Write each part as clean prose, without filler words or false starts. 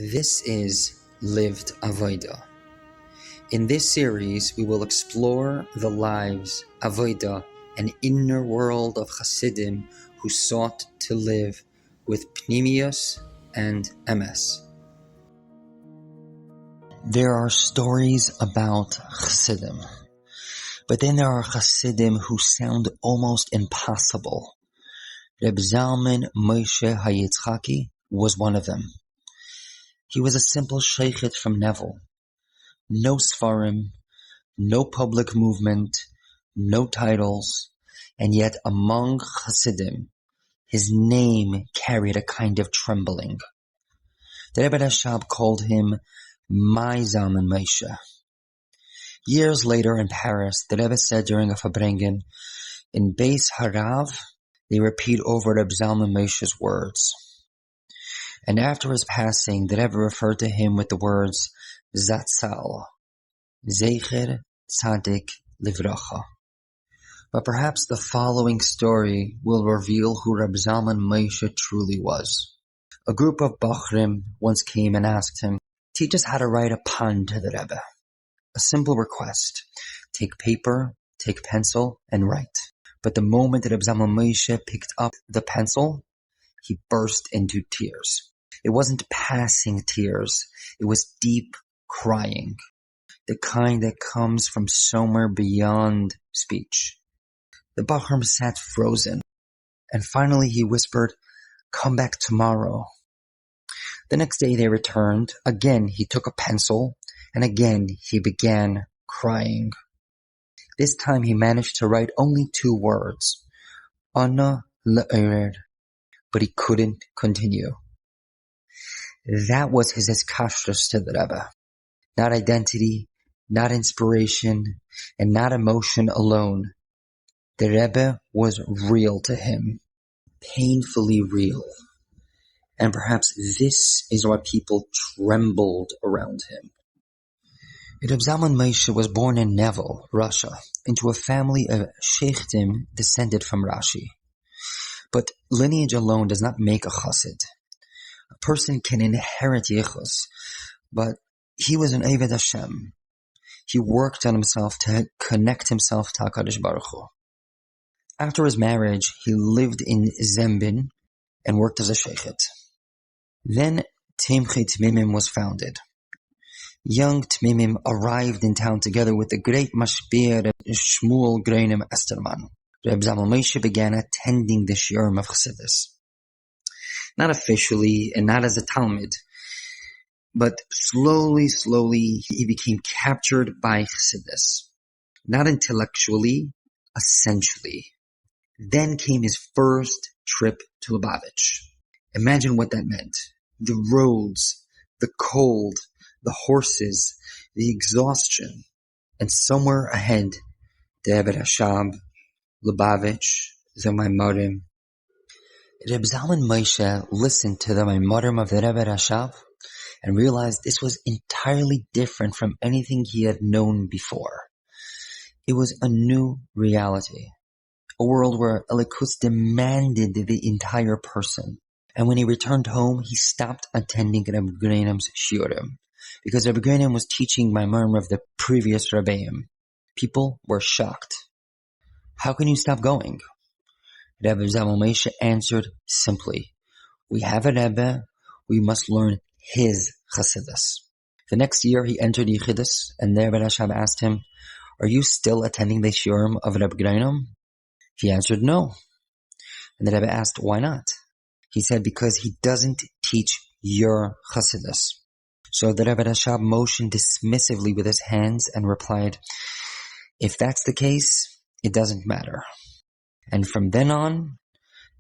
This is Lived Avodah. In this series, we will explore the lives, avodah, an inner world of Chassidim who sought to live with pnimius and emes. There are stories about Chassidim, but then there are Chassidim who sound almost impossible. Reb Zalman Moshe HaYitzchaki was one of them. He was a simple sheikhet from Nevel. No sfarim, no public movement, no titles, and yet among Chassidim, his name carried a kind of trembling. The Rebbe Rashab called him my Zalman Moshe. Years later in Paris, the Rebbe said during a farbrengen, in Beis Harav, they repeat over Reb Zalman Moshe's words. And after his passing, the Rebbe referred to him with the words Zatzal, Zecher Tzadik Livracha. But perhaps the following story will reveal who Reb Zalman Moshe truly was. A group of Bachrim once came and asked him, teach us how to write a pun to the Rebbe. A simple request. Take paper, take pencil, and write. But the moment that Reb Zalman Moshe picked up the pencil, he burst into tears. It wasn't passing tears. It was deep crying. The kind that comes from somewhere beyond speech. The Bachram sat frozen. And finally he whispered, come back tomorrow. The next day they returned. Again he took a pencil. And again he began crying. This time he managed to write only 2 words. Ana le'ered. But he couldn't continue. That was his hiskashrus to the Rebbe. Not identity, not inspiration, and not emotion alone. The Rebbe was real to him. Painfully real. And perhaps this is why people trembled around him. Reb Zalman Moshe was born in Nevel, Russia, into a family of sheikhtim descended from Rashi. But lineage alone does not make a chassid. A person can inherit yeshus, but he was an oved Hashem. He worked on himself to connect himself to HaKadosh Baruch Hu. After his marriage, he lived in Zembin and worked as a sheikhet. Then Timchei Tmimim was founded. Young Tmimim arrived in town together with the great mashpir Shmuel Greinem Esterman. Reb Zalman Moshe began attending the shiurim of Chassidus. Not officially and not as a Talmud, but slowly he became captured by Chassidus. Not intellectually, essentially. Then came his first trip to Lubavitch. Imagine what that meant. The roads, the cold, the horses, the exhaustion, and somewhere ahead, the Rebbe Rashab, Lubavitch, the Maimarim. Reb Zalman Moshe listened to the Maimarim of the Rebbe Rashab and realized this was entirely different from anything he had known before. It was a new reality, a world where Elikus demanded the entire person. And when he returned home, he stopped attending Reb Greinim's shiurim because Reb Greinim was teaching Maimarim of the previous Rebbeim. People were shocked. How can you stop going? Rebbe Zalman Moshe answered simply, we have a Rebbe, we must learn his Chassidus. The next year he entered Yeshus, and the Rebbe Rashab asked him, are you still attending the shiurim of Reb Greinim? He answered no. And the Rebbe asked, why not? He said, because he doesn't teach your Chassidus. So the Rebbe Rashab motioned dismissively with his hands and replied, if that's the case, it doesn't matter. And from then on,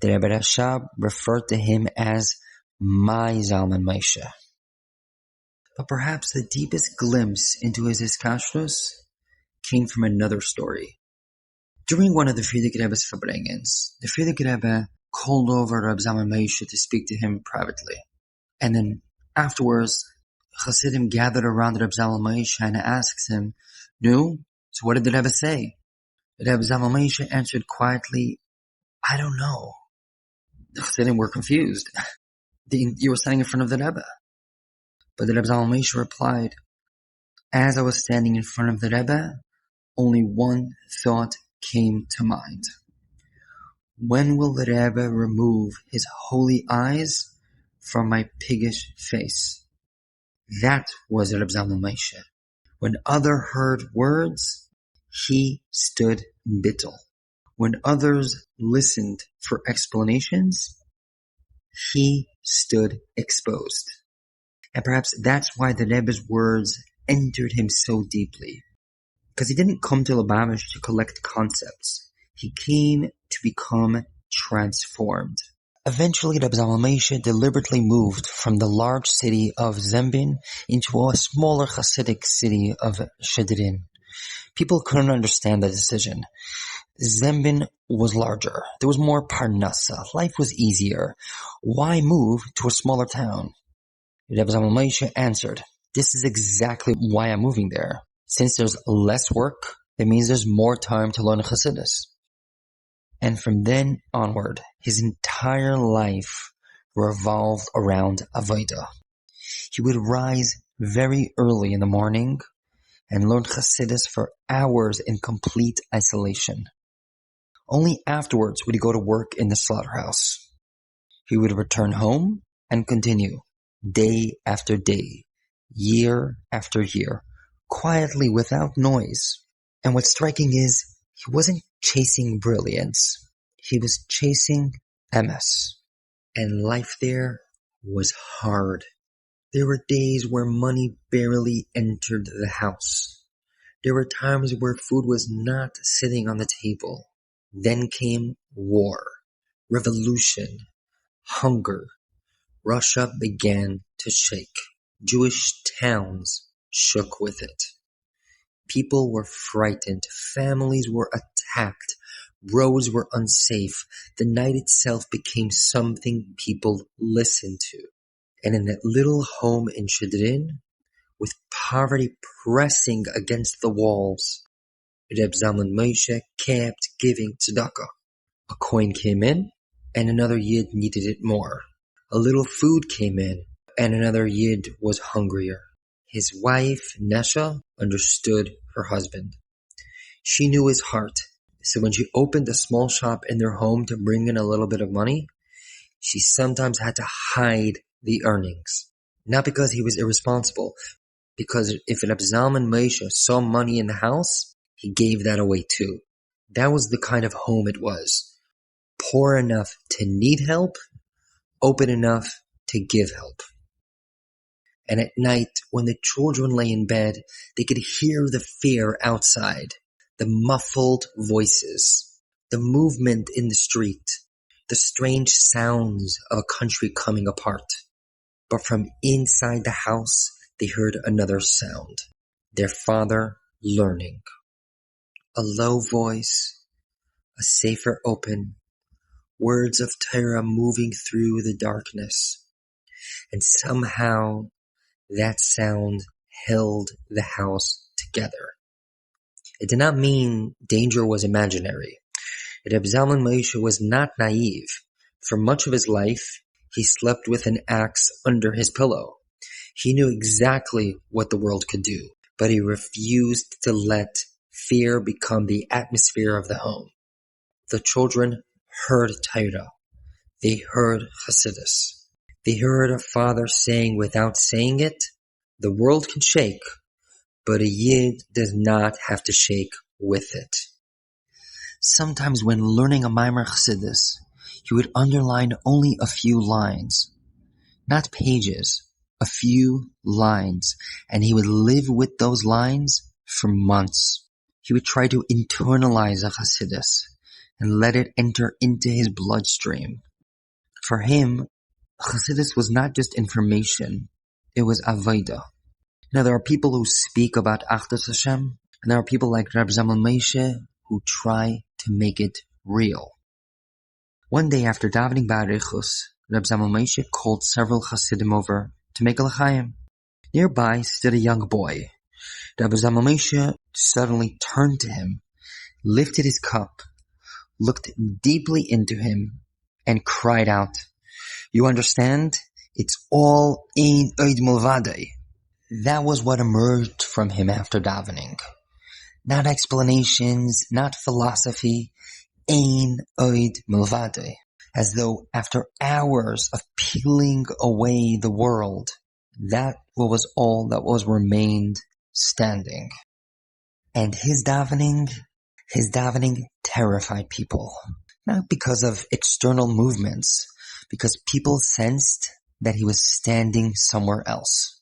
the Rebbe Rashab referred to him as my Zalman Moshe. But perhaps the deepest glimpse into his hiskashrus came from another story. During one of the Frierdiker Rebbe's farbrengens, the Frierdiker Rebbe called over Reb Zalman Moshe to speak to him privately. And then afterwards, Chassidim gathered around Reb Zalman Moshe and asked him, no, so what did the Rebbe say? Reb Zalman Moshe answered quietly, I don't know. The Chassidim were confused. You were standing in front of the Rebbe. But the Reb Zalman Moshe replied, as I was standing in front of the Rebbe, only one thought came to mind. When will the Rebbe remove his holy eyes from my piggish face? That was Reb Zalman Moshe. When others heard words, he stood in Bittul. When others listened for explanations, he stood exposed. And perhaps that's why the Rebbe's words entered him so deeply. Because he didn't come to Lubavitch to collect concepts. He came to become transformed. Eventually, Reb Zalman Moshe deliberately moved from the large city of Zembin into a smaller Hasidic city of Shidrin. People couldn't understand the decision. Zembin was larger. There was more parnasa. Life was easier. Why move to a smaller town? Reb Zalman Moshe answered, this is exactly why I'm moving there. Since there's less work, it means there's more time to learn Chassidus. And from then onward, his entire life revolved around Avodah. He would rise very early in the morning and learn Chassidus for hours in complete isolation. Only afterwards would he go to work in the slaughterhouse. He would return home and continue, day after day, year after year, quietly without noise. And what's striking is, he wasn't chasing brilliance. He was chasing emes. And life there was hard. There were days where money barely entered the house. There were times where food was not sitting on the table. Then came war, revolution, hunger. Russia began to shake. Jewish towns shook with it. People were frightened. Families were attacked. Roads were unsafe. The night itself became something people listened to. And in that little home in Shidrin, with poverty pressing against the walls, Reb Zalman Moshe kept giving tzedakah. A coin came in, and another Yid needed it more. A little food came in, and another Yid was hungrier. His wife, Nesha, understood her husband. She knew his heart, so when she opened a small shop in their home to bring in a little bit of money, she sometimes had to hide the earnings. Not because he was irresponsible, because if Reb Zalman Moshe saw money in the house, he gave that away too. That was the kind of home it was. Poor enough to need help, open enough to give help. And at night, when the children lay in bed, they could hear the fear outside, the muffled voices, the movement in the street, the strange sounds of a country coming apart. But from inside the house, they heard another sound, their father learning. A low voice, a sefer open, words of Torah moving through the darkness. And somehow that sound held the house together. It did not mean danger was imaginary. Reb Zalman Moshe was not naive. For much of his life, he slept with an axe under his pillow. He knew exactly what the world could do, but he refused to let fear become the atmosphere of the home. The children heard Torah. They heard Chassidus. They heard a father saying without saying it, the world can shake, but a Yid does not have to shake with it. Sometimes when learning a Maimer Chassidus, he would underline only a few lines, not pages, a few lines, and he would live with those lines for months. He would try to internalize a Chassidus and let it enter into his bloodstream. For him, Chassidus was not just information, it was avodah. Now there are people who speak about Achdus Hashem, and there are people like Reb Zalman Moshe who try to make it real. One day after davening ba'arichus, Reb Zalman Moshe called several Chassidim over to make a l'chaim. Nearby stood a young boy. Reb Zalman Moshe suddenly turned to him, lifted his cup, looked deeply into him, and cried out, "You understand? It's all ein od milvadei. That was what emerged from him after davening. Not explanations, not philosophy, ein od milvadei. As though after hours of peeling away the world, that was all that was remained standing. And his davening terrified people. Not because of external movements, because people sensed that he was standing somewhere else.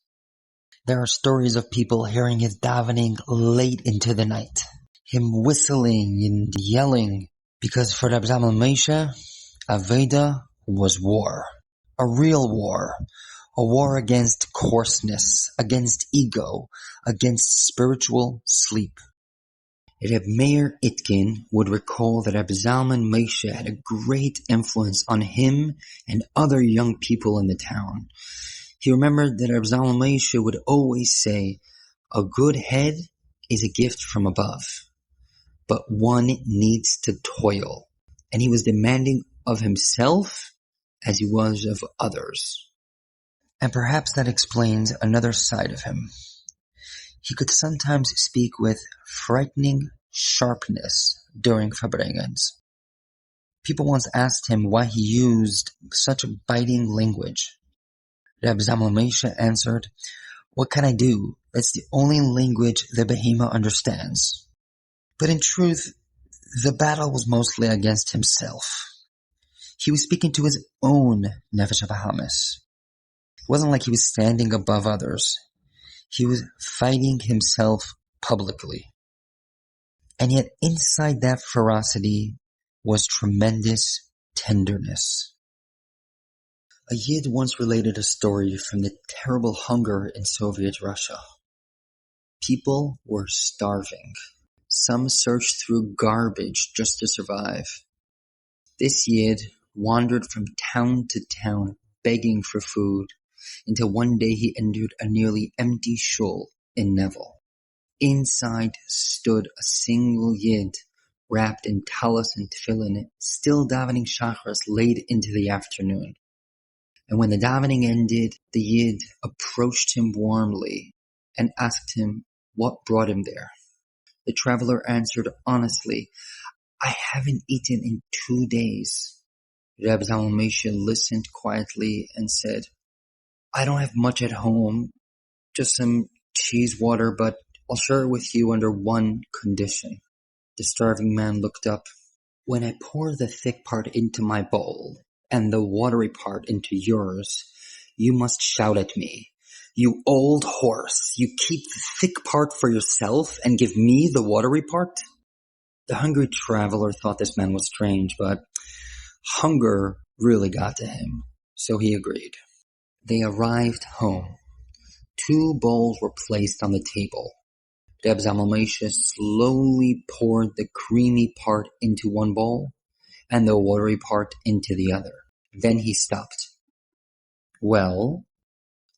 There are stories of people hearing his davening late into the night, him whistling and yelling, because for Reb Zalman Moshe, Avodah was war, a real war, a war against coarseness, against ego, against spiritual sleep. Reb Meir Itkin would recall that Reb Zalman Moshe had a great influence on him and other young people in the town. He remembered that Reb Zalman Moshe would always say, "A good head is a gift from above, but one needs to toil." And he was demanding of himself as he was of others. And perhaps that explains another side of him. He could sometimes speak with frightening sharpness during farbrengens. People once asked him why he used such a biting language. Reb Zalman Moshe answered, "What can I do? That's the only language the behemoth understands." But in truth, the battle was mostly against himself. He was speaking to his own nefesh of ahavas. It wasn't like he was standing above others. He was fighting himself publicly. And yet inside that ferocity was tremendous tenderness. A Yid once related a story from the terrible hunger in Soviet Russia. People were starving. Some searched through garbage just to survive. This Yid wandered from town to town begging for food until one day he entered a nearly empty shul in Neville. Inside stood a single Yid wrapped in talis and tefillin, still davening shacharis late into the afternoon. And when the davening ended, the Yid approached him warmly and asked him what brought him there. The traveler answered honestly, "I haven't eaten in 2 days." Reb Zalman Moshe listened quietly and said, "I don't have much at home, just some cheese water, but I'll share it with you under one condition." The starving man looked up. "When I pour the thick part into my bowl and the watery part into yours, you must shout at me, 'You old horse, you keep the thick part for yourself and give me the watery part?'" The hungry traveler thought this man was strange, but hunger really got to him, so he agreed. They arrived home. 2 bowls were placed on the table. Reb Zalman Moshe slowly poured the creamy part into one bowl and the watery part into the other. Then he stopped. "Well?"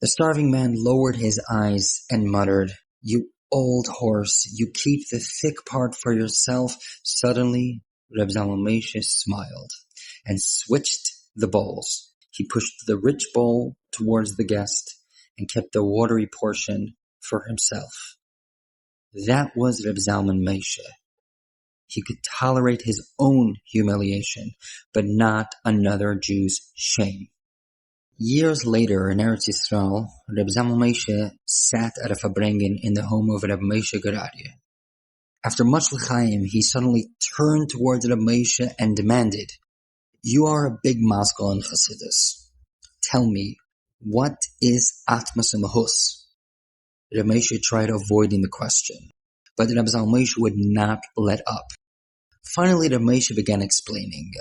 The starving man lowered his eyes and muttered, "You old horse, you keep the thick part for yourself." Suddenly, Reb Zalman Moshe smiled and switched the bowls. He pushed the rich bowl towards the guest and kept the watery portion for himself. That was Reb Zalman Moshe. He could tolerate his own humiliation, but not another Jew's shame. Years later in Eretz Yisrael, Reb Zalman Moshe sat at a farbrengen in the home of Reb Moshe Geradia. After much l'chaim, he suddenly turned towards Reb Moshe and demanded, "You are a big maskal in Chassidus. Tell me, what is atmas umehus?" Reb Moshe tried avoiding the question, but Reb Zalman Moshe would not let up. Finally, Reb Moshe began explaining.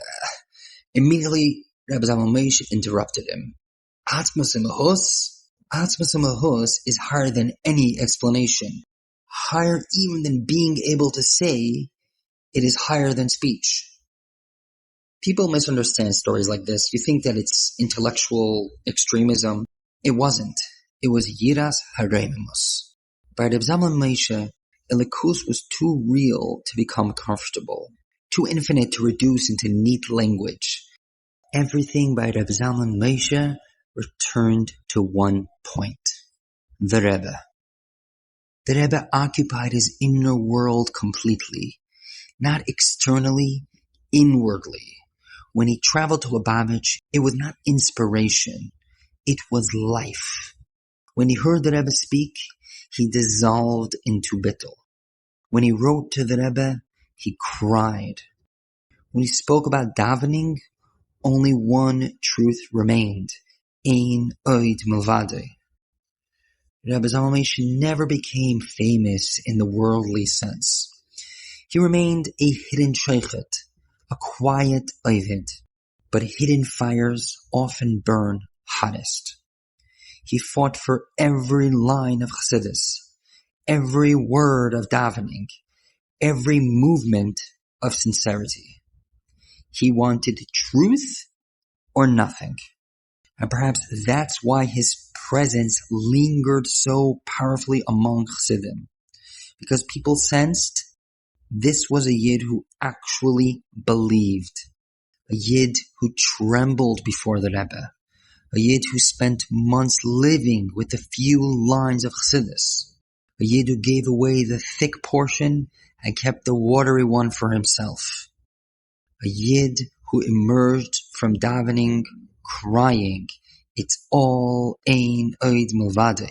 Immediately, Reb Zalman Moshe interrupted him. Atmas umehus is higher than any explanation, higher even than being able to say it is higher than speech. People misunderstand stories like this. You think that it's intellectual extremism. It wasn't. It was yiras haremus. By Reb Zalman Moshe, Elikus was too real to become comfortable, too infinite to reduce into neat language. Everything by Reb Zalman Moshe returned to one point: the Rebbe. The Rebbe occupied his inner world completely, not externally, inwardly. When he traveled to Lubavitch, it was not inspiration, it was life. When he heard the Rebbe speak, he dissolved into Bittul. When he wrote to the Rebbe, he cried. When he spoke about davening, only one truth remained: ein od milvado. Reb Zalman Moshe never became famous in the worldly sense. He remained a hidden shochet, a quiet ovdim, but hidden fires often burn hottest. He fought for every line of Chassidus, every word of davening, every movement of sincerity. He wanted truth or nothing. And perhaps that's why his presence lingered so powerfully among Chassidim, because people sensed this was a Yid who actually believed, a Yid who trembled before the Rebbe, a Yid who spent months living with the few lines of Chassidus, a Yid who gave away the thick portion and kept the watery one for himself, a Yid who emerged from davening crying, "It's all ein od milvado."